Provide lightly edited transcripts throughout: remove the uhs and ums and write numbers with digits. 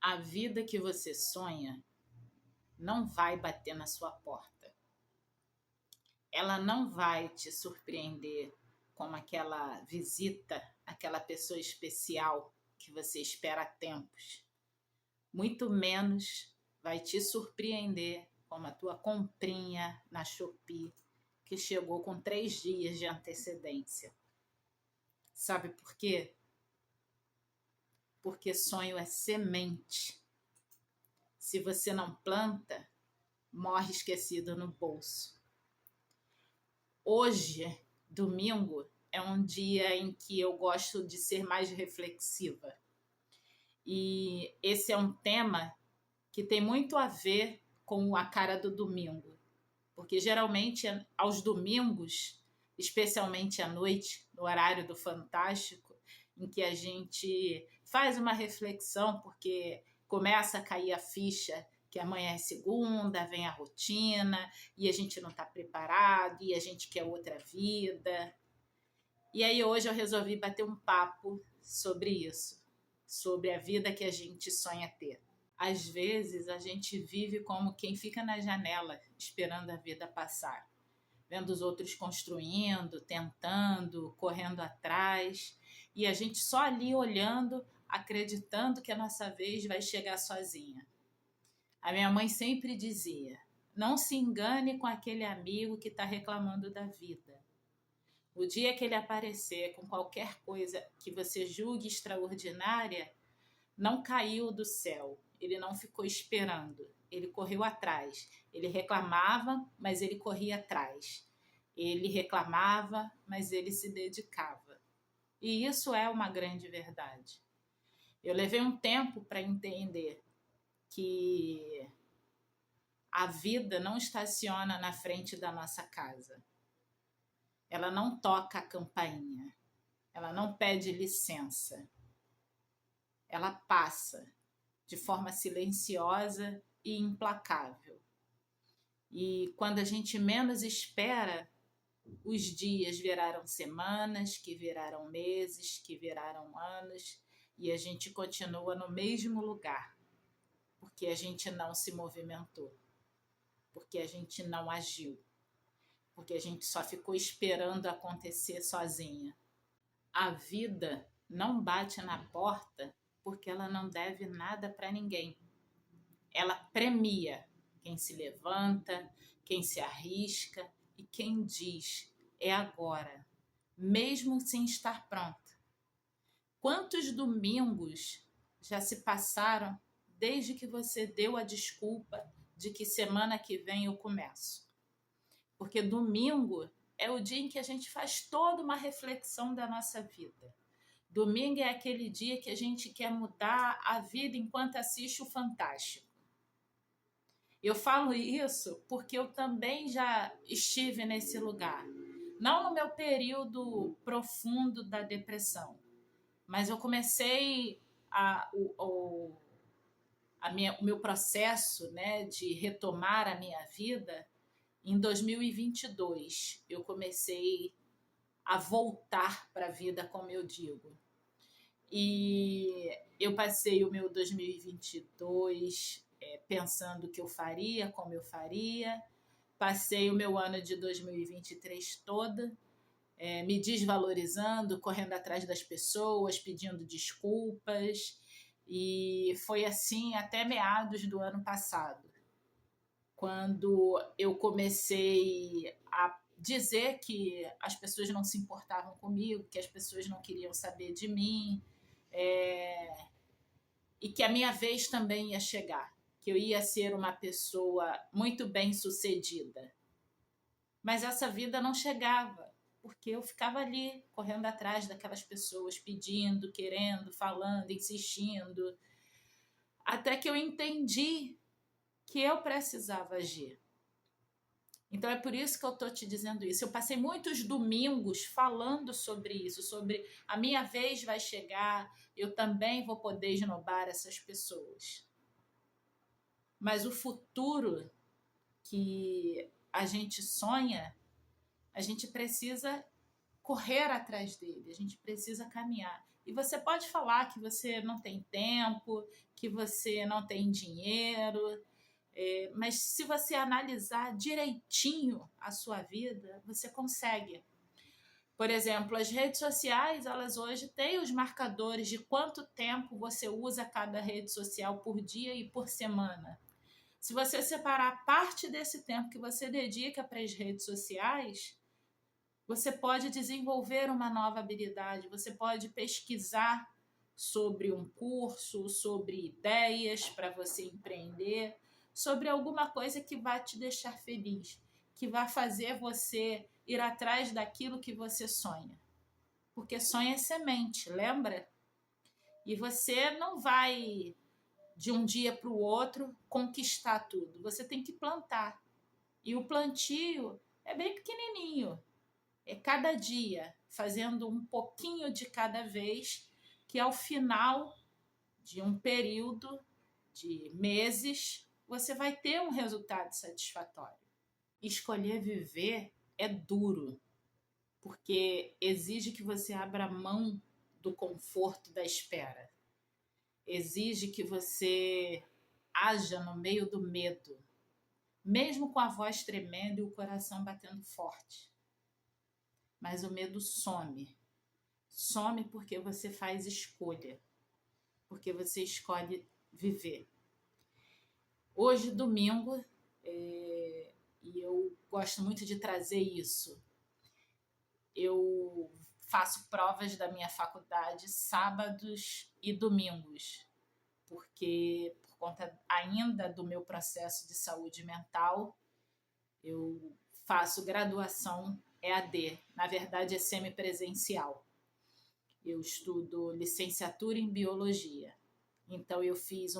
A vida que você sonha não vai bater na sua porta. Ela não vai te surpreender como aquela visita, aquela pessoa especial que você espera há tempos. Muito menos vai te surpreender como a tua comprinha na Shopee, que chegou com 3 dias de antecedência. Sabe por quê? Porque sonho é semente. Se você não planta, morre esquecido no bolso. Hoje, domingo, é um dia em que eu gosto de ser mais reflexiva. E esse é um tema que tem muito a ver com a cara do domingo. Porque geralmente aos domingos, especialmente à noite, no horário do Fantástico, em que a gente faz uma reflexão, porque começa a cair a ficha que amanhã é segunda, vem a rotina, e a gente não está preparado, e a gente quer outra vida. E aí hoje eu resolvi bater um papo sobre isso, sobre a vida que a gente sonha ter. Às vezes a gente vive como quem fica na janela esperando a vida passar, vendo os outros construindo, tentando, correndo atrás, e a gente só ali olhando, acreditando que a nossa vez vai chegar sozinha. A minha mãe sempre dizia: não se engane com aquele amigo que está reclamando da vida. O dia que ele aparecer com qualquer coisa que você julgue extraordinária, não caiu do céu, ele não ficou esperando, ele correu atrás. Ele reclamava, mas ele corria atrás. Ele reclamava, mas ele se dedicava. E isso é uma grande verdade. Eu levei um tempo para entender que a vida não estaciona na frente da nossa casa. Ela não toca a campainha. Ela não pede licença. Ela passa de forma silenciosa e implacável. E quando a gente menos espera, os dias viraram semanas, que viraram meses, que viraram anos, e a gente continua no mesmo lugar, porque a gente não se movimentou, porque a gente não agiu, porque a gente só ficou esperando acontecer sozinha. A vida não bate na porta porque ela não deve nada para ninguém. Ela premia quem se levanta, quem se arrisca e quem diz: é agora, mesmo sem estar pronta. Quantos domingos já se passaram desde que você deu a desculpa de que semana que vem eu começo? Porque domingo é o dia em que a gente faz toda uma reflexão da nossa vida. Domingo é aquele dia que a gente quer mudar a vida enquanto assiste o Fantástico. Eu falo isso porque eu também já estive nesse lugar. Não no meu período profundo da depressão, mas eu comecei o meu processo, né, de retomar a minha vida em 2022. Eu comecei a voltar para a vida, como eu digo. E eu passei o meu 2022 pensando o que eu faria, como eu faria. Passei o meu ano de 2023 toda me desvalorizando, correndo atrás das pessoas, pedindo desculpas. E foi assim até meados do ano passado, quando eu comecei a dizer que as pessoas não se importavam comigo, que as pessoas não queriam saber de mim, e que a minha vez também ia chegar, que eu ia ser uma pessoa muito bem-sucedida. Mas essa vida não chegava, porque eu ficava ali, correndo atrás daquelas pessoas, pedindo, querendo, falando, insistindo, até que eu entendi que eu precisava agir. Então é por isso que eu estou te dizendo isso. Eu passei muitos domingos falando sobre isso, sobre a minha vez vai chegar, eu também vou poder esnobar essas pessoas. Mas o futuro que a gente sonha, a gente precisa correr atrás dele, a gente precisa caminhar. E você pode falar que você não tem tempo, que você não tem dinheiro, mas se você analisar direitinho a sua vida, você consegue. Por exemplo, as redes sociais, elas hoje têm os marcadores de quanto tempo você usa cada rede social por dia e por semana. Se você separar parte desse tempo que você dedica para as redes sociais, você pode desenvolver uma nova habilidade, você pode pesquisar sobre um curso, sobre ideias para você empreender, sobre alguma coisa que vai te deixar feliz, que vai fazer você ir atrás daquilo que você sonha. Porque sonho é semente, lembra? E você não vai de um dia para o outro conquistar tudo. Você tem que plantar. E o plantio é bem pequenininho. É cada dia, fazendo um pouquinho de cada vez, que ao final de um período de meses, você vai ter um resultado satisfatório. Escolher viver é duro, porque exige que você abra mão do conforto da espera. Exige que você haja no meio do medo, mesmo com a voz tremendo e o coração batendo forte. Mas o medo some. Some porque você faz escolha, porque você escolhe viver. Hoje, domingo, e eu gosto muito de trazer isso, eu faço provas da minha faculdade sábados e domingos, porque por conta ainda do meu processo de saúde mental, eu faço graduação EAD, na verdade é semipresencial. Eu estudo licenciatura em biologia. Então eu fiz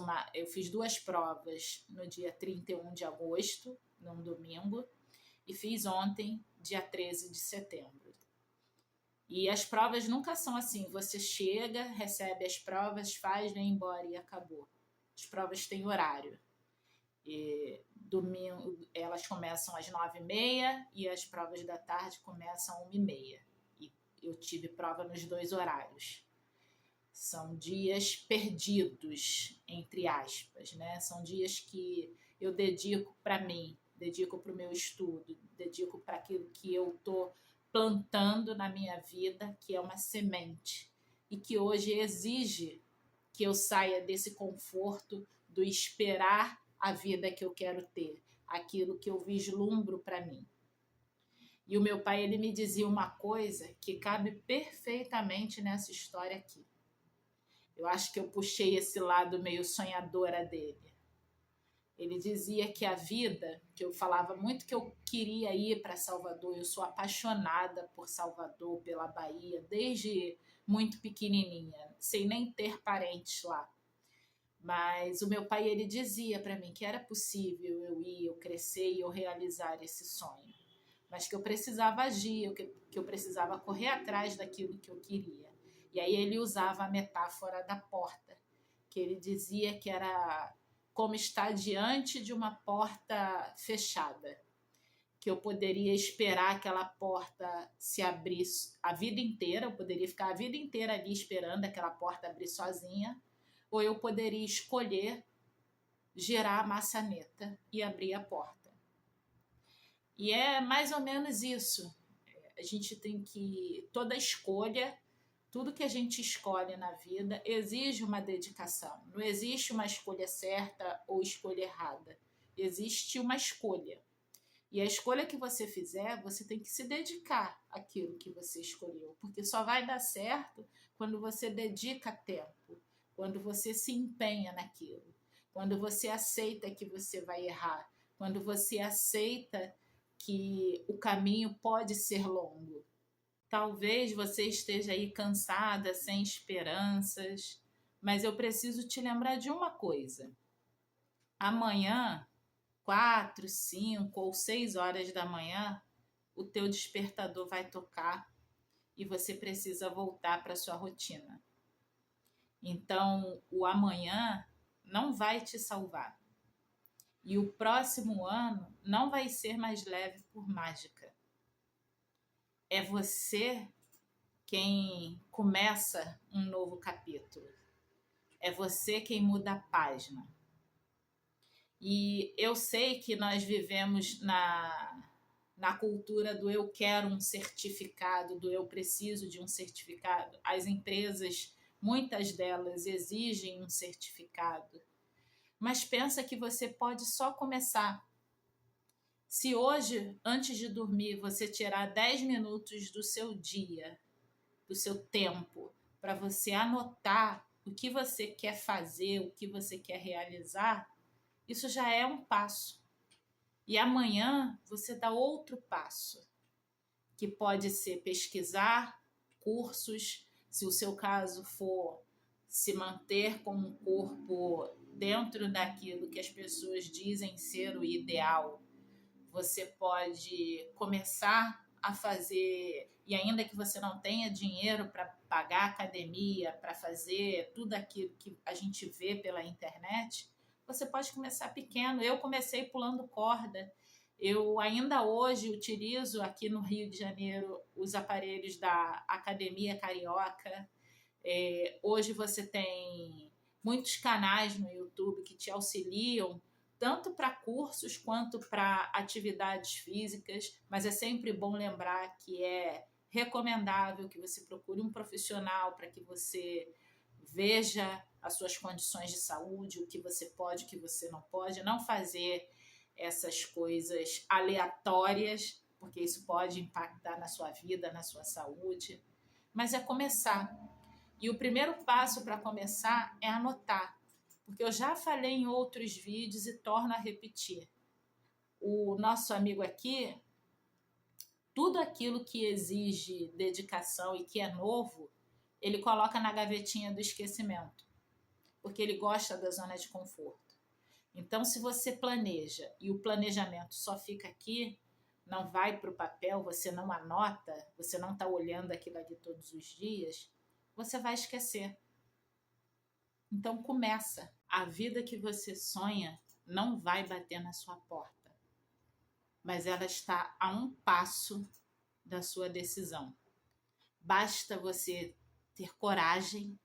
2 provas no dia 31 de agosto, num domingo, e fiz ontem, dia 13 de setembro. E as provas nunca são assim, você chega, recebe as provas, faz, vem embora e acabou. As provas têm horário. E domingo elas começam às 9h30 e as provas da tarde começam às 1h30. E eu tive prova nos 2 horários. São dias perdidos, entre aspas, né? São dias que eu dedico para mim, dedico para o meu estudo, dedico para aquilo que eu estou plantando na minha vida, que é uma semente, e que hoje exige que eu saia desse conforto do esperar a vida que eu quero ter, aquilo que eu vislumbro para mim. E o meu pai, ele me dizia uma coisa que cabe perfeitamente nessa história aqui. Eu acho que eu puxei esse lado meio sonhadora dele. Ele dizia que a vida, que eu falava muito que eu queria ir para Salvador, eu sou apaixonada por Salvador, pela Bahia, desde muito pequenininha, sem nem ter parentes lá. Mas o meu pai, ele dizia para mim que era possível eu ir, eu crescer e eu realizar esse sonho. Mas que eu precisava agir, que eu precisava correr atrás daquilo que eu queria. E aí ele usava a metáfora da porta, que ele dizia que era como estar diante de uma porta fechada, que eu poderia esperar aquela porta se abrir a vida inteira, eu poderia ficar a vida inteira ali esperando aquela porta abrir sozinha, ou eu poderia escolher girar a maçaneta e abrir a porta. E é mais ou menos isso. A gente tem que... Toda escolha, tudo que a gente escolhe na vida exige uma dedicação. Não existe uma escolha certa ou escolha errada. Existe uma escolha. E a escolha que você fizer, você tem que se dedicar àquilo que você escolheu. Porque só vai dar certo quando você dedica tempo, quando você se empenha naquilo, quando você aceita que você vai errar, quando você aceita que o caminho pode ser longo. Talvez você esteja aí cansada, sem esperanças, mas eu preciso te lembrar de uma coisa. Amanhã, 4, 5 ou 6 horas da manhã, o teu despertador vai tocar e você precisa voltar para a sua rotina. Então, o amanhã não vai te salvar. E o próximo ano não vai ser mais leve por mágica. É você quem começa um novo capítulo. É você quem muda a página. E eu sei que nós vivemos na cultura do eu quero um certificado, do eu preciso de um certificado. As empresas, muitas delas, exigem um certificado. Mas pensa que você pode só começar. Se hoje, antes de dormir, você tirar 10 minutos do seu dia, do seu tempo, para você anotar o que você quer fazer, o que você quer realizar, isso já é um passo. E amanhã você dá outro passo, que pode ser pesquisar cursos, se o seu caso for se manter com um corpo dentro daquilo que as pessoas dizem ser o ideal. Você pode começar a fazer, e ainda que você não tenha dinheiro para pagar academia, para fazer tudo aquilo que a gente vê pela internet, você pode começar pequeno. Eu comecei pulando corda. Eu ainda hoje utilizo aqui no Rio de Janeiro os aparelhos da Academia Carioca. Hoje você tem muitos canais no YouTube que te auxiliam tanto para cursos quanto para atividades físicas, mas é sempre bom lembrar que é recomendável que você procure um profissional para que você veja as suas condições de saúde, o que você pode, o que você não pode, não fazer essas coisas aleatórias, porque isso pode impactar na sua vida, na sua saúde, mas é começar. E o primeiro passo para começar é anotar, porque eu já falei em outros vídeos e torno a repetir. O nosso amigo aqui, tudo aquilo que exige dedicação e que é novo, ele coloca na gavetinha do esquecimento, porque ele gosta da zona de conforto. Então, se você planeja e o planejamento só fica aqui, não vai para o papel, você não anota, você não está olhando aquilo ali todos os dias, você vai esquecer. Então, começa. A vida que você sonha não vai bater na sua porta, mas ela está a um passo da sua decisão. Basta você ter coragem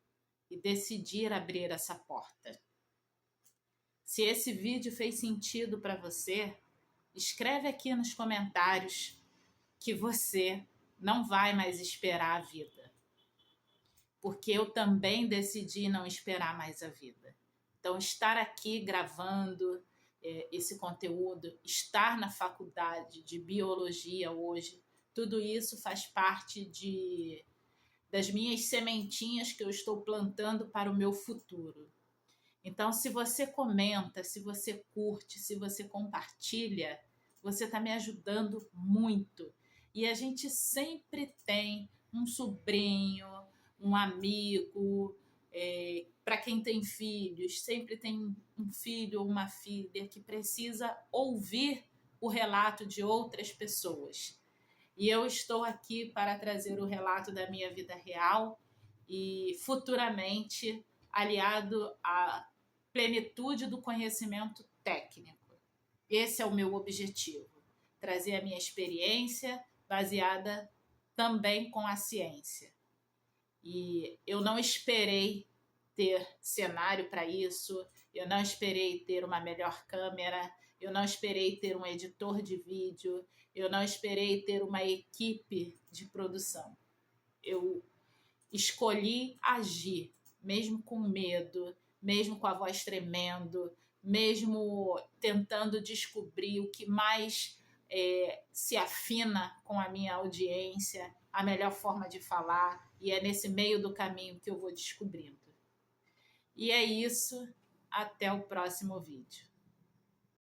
e decidir abrir essa porta. Se esse vídeo fez sentido para você, escreve aqui nos comentários que você não vai mais esperar a vida. Porque eu também decidi não esperar mais a vida. Então, estar aqui gravando esse conteúdo, estar na faculdade de biologia hoje, tudo isso faz parte das minhas sementinhas que eu estou plantando para o meu futuro. Então, se você comenta, se você curte, se você compartilha, você está me ajudando muito. E a gente sempre tem um sobrinho, um amigo, para quem tem filhos, sempre tem um filho ou uma filha que precisa ouvir o relato de outras pessoas. E eu estou aqui para trazer o relato da minha vida real e futuramente aliado à plenitude do conhecimento técnico. Esse é o meu objetivo, trazer a minha experiência baseada também com a ciência. E eu não esperei ter cenário para isso, eu não esperei ter uma melhor câmera, eu não esperei ter um editor de vídeo, eu não esperei ter uma equipe de produção. Eu escolhi agir, mesmo com medo, mesmo com a voz tremendo, mesmo tentando descobrir o que mais se afina com a minha audiência, a melhor forma de falar, e é nesse meio do caminho que eu vou descobrindo. E é isso, até o próximo vídeo.